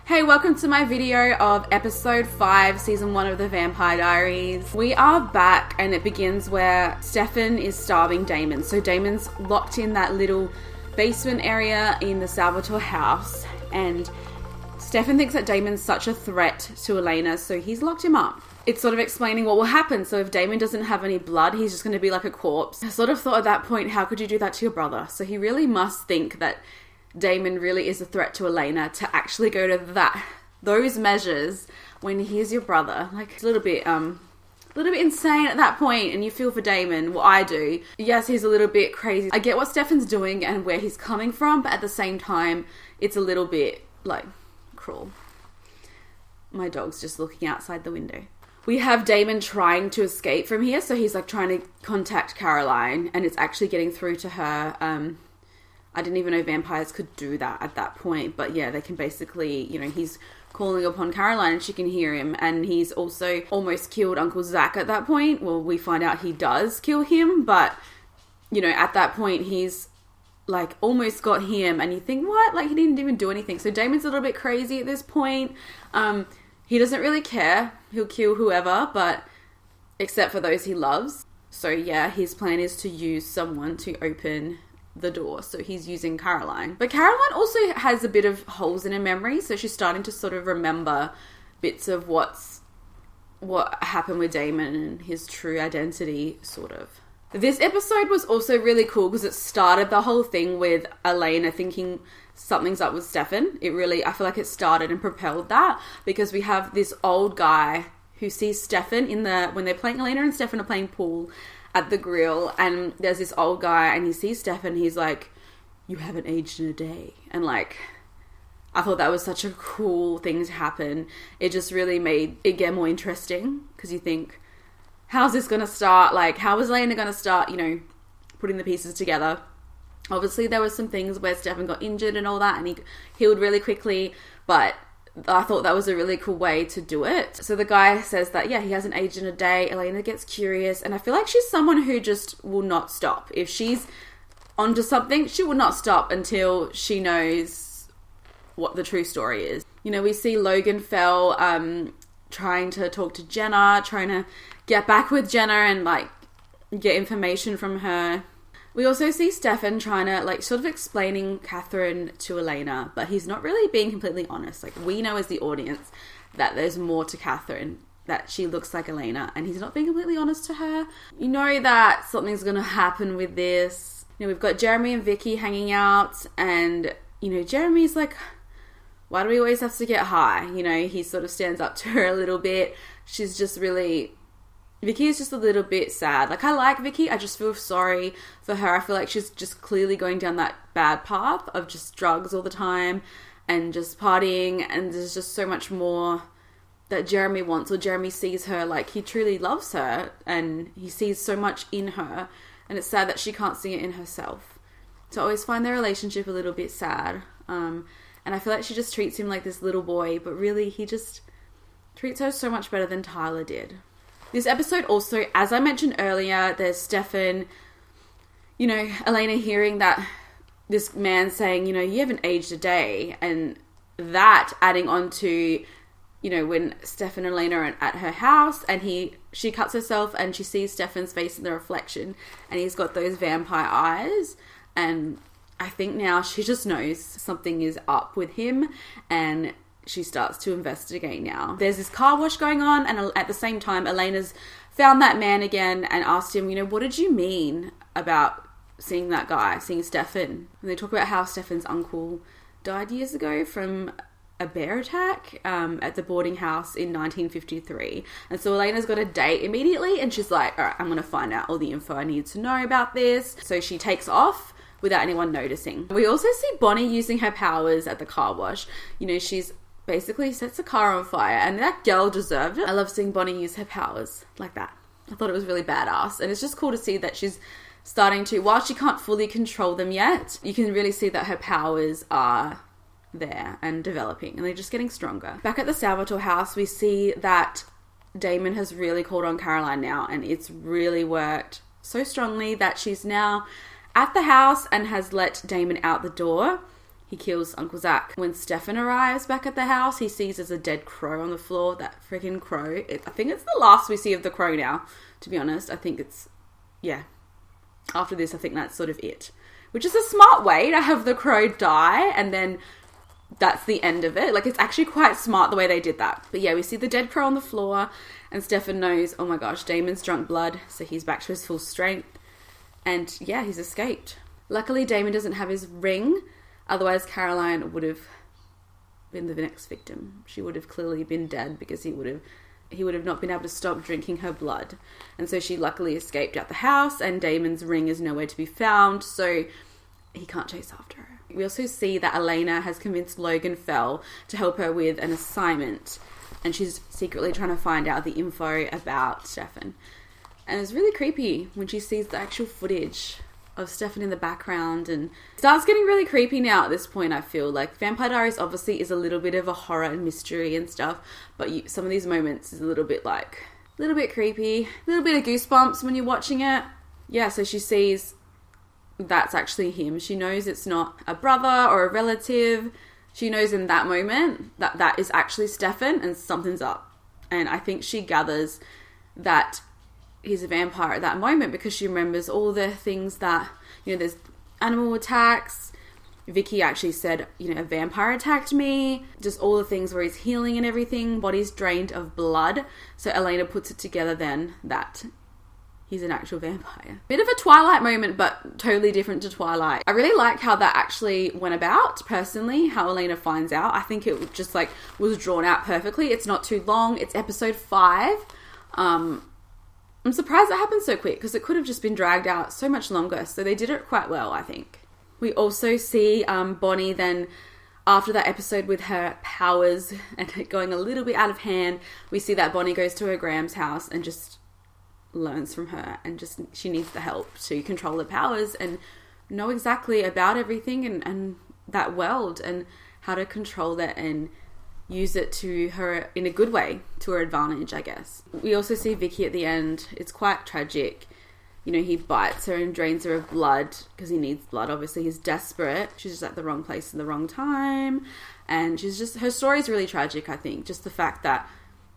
Hey, welcome to my video of episode 5, season 1 of the Vampire Diaries. We are back and it begins where Stefan is starving Damon. So Damon's locked in that little basement area in the Salvatore house and Stefan thinks that Damon's such a threat to Elena, so he's locked him up. It's sort of explaining what will happen. So if Damon doesn't have any blood, he's just going to be like a corpse. I sort of thought at that point, how could you do that to your brother? So he really must think that Damon really is a threat to Elena to actually go to those measures when he's your brother. Like, it's a little bit insane at that point, and you feel for Damon. Well, I do. Yes, he's a little bit crazy. I get what Stefan's doing and where he's coming from, but at the same time, it's a little bit, like, cruel. My dog's just looking outside the window. We have Damon trying to escape from here, so he's, like, trying to contact Caroline, and it's actually getting through to her. I didn't even know vampires could do that at that point. But yeah, they can basically, he's calling upon Caroline and she can hear him. And he's also almost killed Uncle Zach at that point. Well, we find out he does kill him. But, at that point, he's like almost got him. And you think, what? Like, he didn't even do anything. So Damon's a little bit crazy at this point. He doesn't really care. He'll kill whoever, but except for those he loves. So yeah, his plan is to use someone to open the door, so he's using Caroline. But Caroline also has a bit of holes in her memory, so she's starting to sort of remember bits of what happened with Damon and his true identity, sort of. This episode was also really cool because it started the whole thing with Elena thinking something's up with Stefan. I feel like it started and propelled that, because we have this old guy who sees Stefan when they're playing, Elena and Stefan are playing pool at the grill, and there's this old guy and he sees Stefan, he's like, you haven't aged in a day. And like, I thought that was such a cool thing to happen. It just really made it get more interesting, because you think, how's this going to start? Like, how is Elena going to start, putting the pieces together? Obviously there were some things where Stefan got injured and all that, and he healed really quickly, but I thought that was a really cool way to do it. So the guy says that, yeah, he hasn't aged in a day. Elena gets curious, and I feel like she's someone who just will not stop. If she's onto something, she will not stop until she knows what the true story is. We see Logan Fell trying to talk to Jenna, trying to get back with Jenna and like get information from her. We also see Stefan trying to, sort of explaining Catherine to Elena, but he's not really being completely honest. Like, we know as the audience that there's more to Catherine, that she looks like Elena, and he's not being completely honest to her. You know that something's going to happen with this. We've got Jeremy and Vicky hanging out, and, Jeremy's like, why do we always have to get high? He sort of stands up to her a little bit. She's just really... Vicky is just a little bit sad. Like, I like Vicky. I just feel sorry for her. I feel like she's just clearly going down that bad path of just drugs all the time and just partying. And there's just so much more that Jeremy wants, or Jeremy sees her like he truly loves her and he sees so much in her. And it's sad that she can't see it in herself. So I always find their relationship a little bit sad. And I feel like she just treats him like this little boy, but really he just treats her so much better than Tyler did. This episode also, as I mentioned earlier, there's Stefan, Elena hearing that this man saying, you haven't aged a day. And that adding on to, when Stefan and Elena are at her house and she cuts herself and she sees Stefan's face in the reflection and he's got those vampire eyes. And I think now she just knows something is up with him, and she starts to investigate now. There's this car wash going on, and at the same time, Elena's found that man again and asked him, what did you mean about seeing that guy, seeing Stefan? And they talk about how Stefan's uncle died years ago from a bear attack at the boarding house in 1953. And so Elena's got a date immediately, and she's like, all right, I'm going to find out all the info I need to know about this. So she takes off without anyone noticing. We also see Bonnie using her powers at the car wash. She's basically sets a car on fire, and that girl deserved it. I love seeing Bonnie use her powers like that. I thought it was really badass, and it's just cool to see that she's starting to, while she can't fully control them yet, you can really see that her powers are there and developing, and they're just getting stronger. Back at the Salvatore house, we see that Damon has really called on Caroline now, and it's really worked so strongly that she's now at the house and has let Damon out the door. he kills Uncle Zach. When Stefan arrives back at the house, he sees there's a dead crow on the floor. That freaking crow. I think it's the last we see of the crow now, to be honest. I think it's, yeah. After this, I think that's sort of it. Which is a smart way to have the crow die, and then that's the end of it. Like, it's actually quite smart the way they did that. But yeah, we see the dead crow on the floor, and Stefan knows, oh my gosh, Damon's drunk blood, so he's back to his full strength. And yeah, he's escaped. Luckily, Damon doesn't have his ring. Otherwise, Caroline would have been the next victim. She would have clearly been dead because he would have not been able to stop drinking her blood. And so she luckily escaped out the house, and Damon's ring is nowhere to be found, so he can't chase after her. We also see that Elena has convinced Logan Fell to help her with an assignment, and she's secretly trying to find out the info about Stefan. And it's really creepy when she sees the actual footage of Stefan in the background, and it starts getting really creepy now at this point. I feel like Vampire Diaries obviously is a little bit of a horror and mystery and stuff, but some of these moments is a little bit creepy, a little bit of goosebumps when you're watching it. Yeah, so she sees that's actually him. She knows it's not a brother or a relative. She knows in that moment that that is actually Stefan, and something's up. And I think she gathers that he's a vampire at that moment because she remembers all the things that, there's animal attacks. Vicky actually said, a vampire attacked me. Just all the things where he's healing and everything. Body's drained of blood. So Elena puts it together then that he's an actual vampire. Bit of a Twilight moment, but totally different to Twilight. I really like how that actually went about, personally, how Elena finds out. I think it just was drawn out perfectly. It's not too long. It's episode 5. I'm surprised it happened so quick because it could have just been dragged out so much longer. So they did it quite well, I think. We also see Bonnie then, after that episode with her powers and it going a little bit out of hand, we see that Bonnie goes to her Gram's house and just learns from her, and just she needs the help to control her powers and know exactly about everything and that world and how to control that and use it to her in a good way, to her advantage, I guess. We also see Vicky at the end. It's quite tragic. He bites her and drains her of blood because he needs blood. Obviously, he's desperate. She's just at the wrong place at the wrong time. And her story is really tragic, I think. Just the fact that,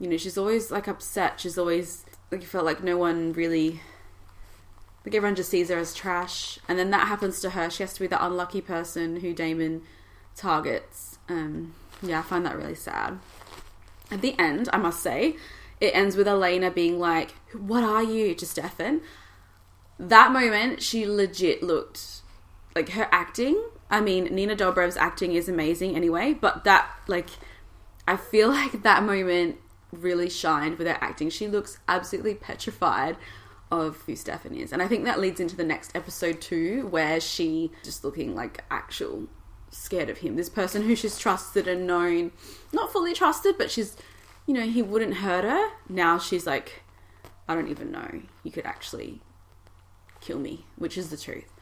she's always upset. She's always, you felt like no one really, everyone just sees her as trash. And then that happens to her. She has to be the unlucky person who Damon targets. Yeah, I find that really sad. At the end, I must say, it ends with Elena being like, "What are you?" to Stefan. That moment, she legit looked like her acting. I mean, Nina Dobrev's acting is amazing anyway, but that, I feel like that moment really shined with her acting. She looks absolutely petrified of who Stefan is. And I think that leads into the next episode too, where she just looking like actual scared of him. This person who she's trusted and known, not fully trusted, but she's, he wouldn't hurt her. Now she's like, I don't even know. You could actually kill me, which is the truth.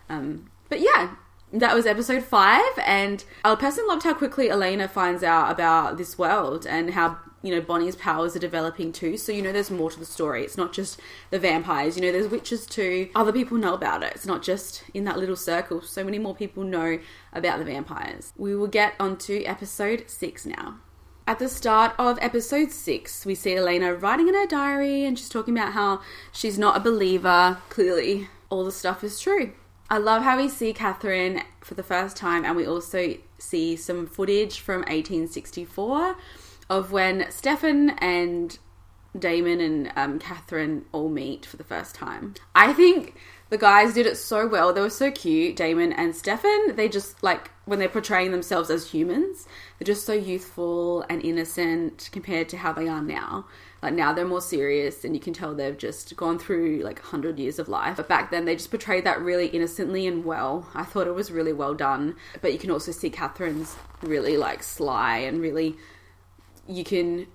But yeah, that was episode 5, and I personally loved how quickly Elena finds out about this world and how, Bonnie's powers are developing too. So, there's more to the story. It's not just the vampires, there's witches too. Other people know about it. It's not just in that little circle. So many more people know about the vampires. We will get on to episode 6 now. At the start of episode 6, we see Elena writing in her diary and she's talking about how she's not a believer. Clearly, all the stuff is true. I love how we see Catherine for the first time, and we also see some footage from 1864 of when Stefan and Damon and Catherine all meet for the first time. I think the guys did it so well. They were so cute, Damon and Stefan. They just, when they're portraying themselves as humans, they're just so youthful and innocent compared to how they are now. Now they're more serious, and you can tell they've just gone through 100 years of life. But back then they just portrayed that really innocently and well. I thought it was really well done. But you can also see Catherine's really sly, and really you can,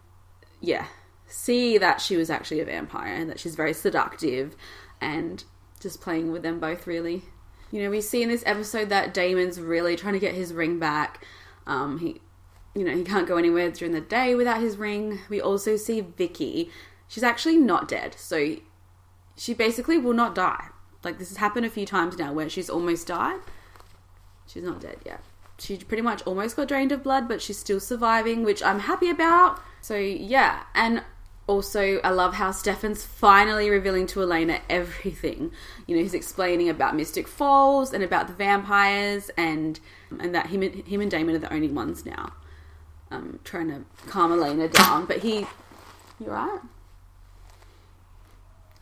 see that she was actually a vampire and that she's very seductive, and just playing with them both really. We see in this episode that Damon's really trying to get his ring back. He can't go anywhere during the day without his ring. We also see Vicky. She's actually not dead. So she basically will not die. This has happened a few times now where she's almost died. She's not dead yet. she pretty much almost got drained of blood, but she's still surviving, which I'm happy about. So yeah, and also I love how Stefan's finally revealing to Elena everything. You know, he's explaining about Mystic Falls and about the vampires, and that him and Damon are the only ones now. Trying to calm Elena down, but you right?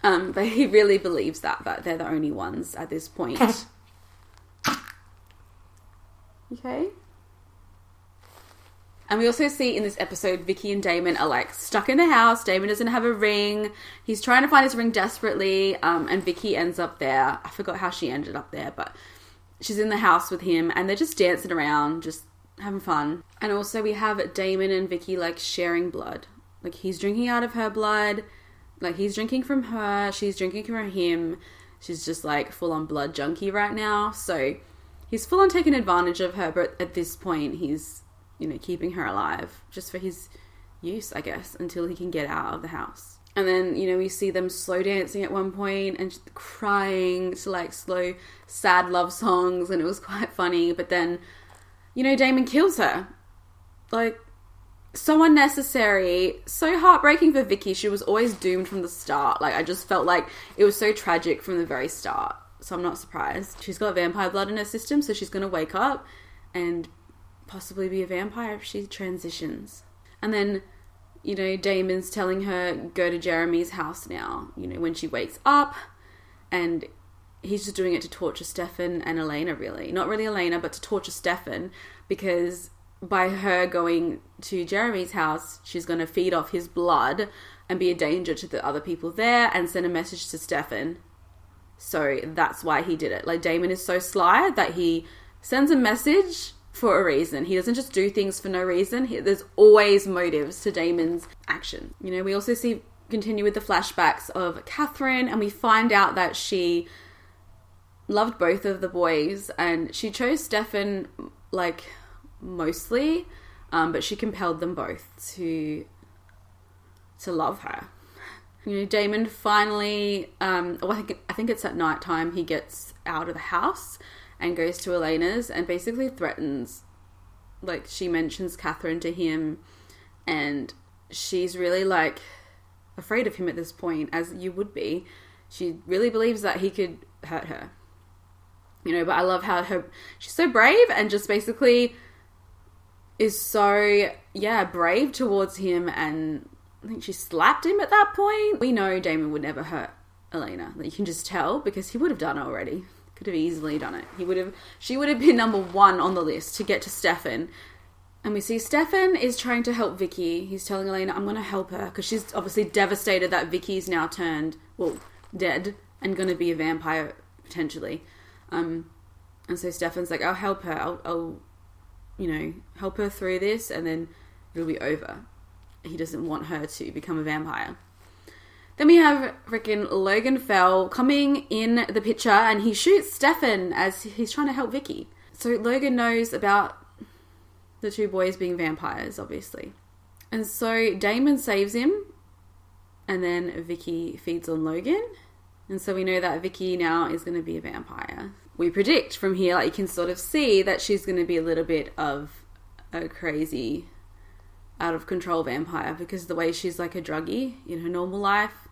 But he really believes that they're the only ones at this point. Okay. And we also see in this episode, Vicky and Damon are like stuck in the house. Damon doesn't have a ring. He's trying to find his ring desperately. And Vicky ends up there. I forgot how she ended up there, but she's in the house with him and they're just dancing around, just having fun. And also we have Damon and Vicky like sharing blood. Like he's drinking out of her blood. Like he's drinking from her. She's drinking from him. She's just like full on blood junkie right now. So he's full on taking advantage of her. But at this point, he's, you know, keeping her alive just for his use, I guess, until he can get out of the house. And then, you know, we see them slow dancing at one point and crying to like slow, sad love songs. And it was quite funny. But then, you know, Damon kills her. Like, so unnecessary, so heartbreaking for Vicky. She was always doomed from the start. Like, I just felt like it was so tragic from the very start. So I'm not surprised. She's got vampire blood in her system, so she's going to wake up and possibly be a vampire if she transitions. And then, you know, Damon's telling her, go to Jeremy's house now, you know, when she wakes up. And he's just doing it to torture Stefan and Elena, really. Not really Elena, but to torture Stefan, because by her going to Jeremy's house, she's going to feed off his blood and be a danger to the other people there and send a message to Stefan. So that's why he did it. Like, Damon is so sly that he sends a message for a reason. He doesn't just do things for no reason. There's always motives to Damon's action. You know, we also continue with the flashbacks of Catherine, and we find out that she loved both of the boys and she chose Stefan, like, mostly, but she compelled them both to love her. You know, Damon finally, I think it's at night time, he gets out of the house and goes to Elena's and basically threatens, like, she mentions Catherine to him, and she's really, like, afraid of him at this point, as you would be. She really believes that he could hurt her. You know, but I love how she's so brave and just basically is so, brave towards him, and I think she slapped him at that point. We know Damon would never hurt Elena. You can just tell, because he would have done it already. Could have easily done it. She would have been number one on the list to get to Stefan. And we see Stefan is trying to help Vicky. He's telling Elena, I'm going to help her, because she's obviously devastated that Vicky's now dead and going to be a vampire, potentially. And so Stefan's like, I'll help her. I'll you know, help her through this, and then it'll be over. He doesn't want her to become a vampire. Then we have freaking Logan Fell coming in the picture, and he shoots Stefan as he's trying to help Vicky. So Logan knows about the two boys being vampires, obviously. And so Damon saves him, and then Vicky feeds on Logan. And so we know that Vicky now is going to be a vampire. We predict from here, like, you can sort of see that she's going to be a little bit of a crazy, out of control vampire, because the way she's like a druggie in her normal life,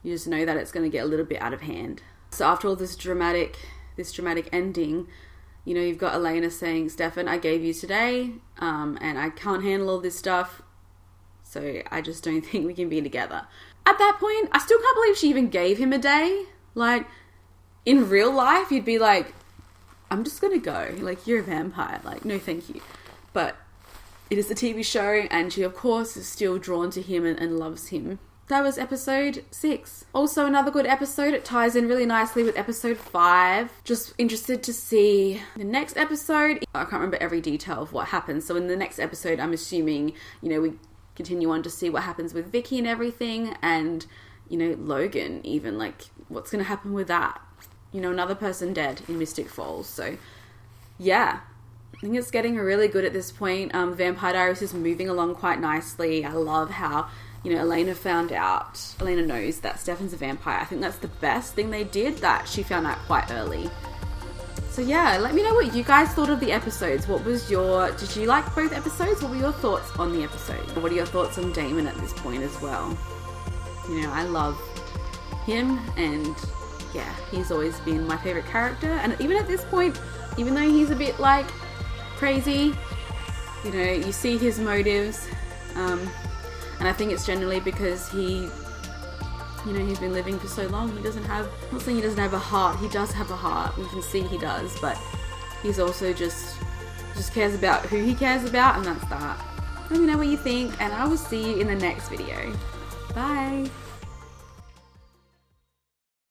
you just know that it's going to get a little bit out of hand. So after all this dramatic ending, you know, you've got Elena saying, Stefan, I gave you today, and I can't handle all this stuff, so I just don't think we can be together. At that point, I still can't believe she even gave him a day. Like, in real life, you'd be like, I'm just going to go. Like, you're a vampire. Like, no thank you. But it is a TV show, and she, of course, is still drawn to him and loves him. That was episode 6. Also, another good episode. It ties in really nicely with episode 5. Just interested to see the next episode. I can't remember every detail of what happens. So in the next episode, I'm assuming, you know, we continue on to see what happens with Vicky and everything. And, you know, Logan even. Like, what's going to happen with that? You know, another person dead in Mystic Falls. So, yeah. I think it's getting really good at this point. Vampire Diaries is moving along quite nicely. I love how, you know, Elena knows that Stefan's a vampire. I think that's the best thing they did, that she found out quite early. So yeah, let me know what you guys thought of the episodes. Did you like both episodes? What were your thoughts on the episode? What are your thoughts on Damon at this point as well? You know, I love him, and yeah, he's always been my favorite character. And even at this point, even though he's a bit like crazy, you know, you see his motives, and I think it's generally because he's been living for so long. I'm not saying he doesn't have a heart. He does have a heart. We can see he does, but he's also just cares about who he cares about, and that's that. Let me know what you think, and I will see you in the next video. Bye.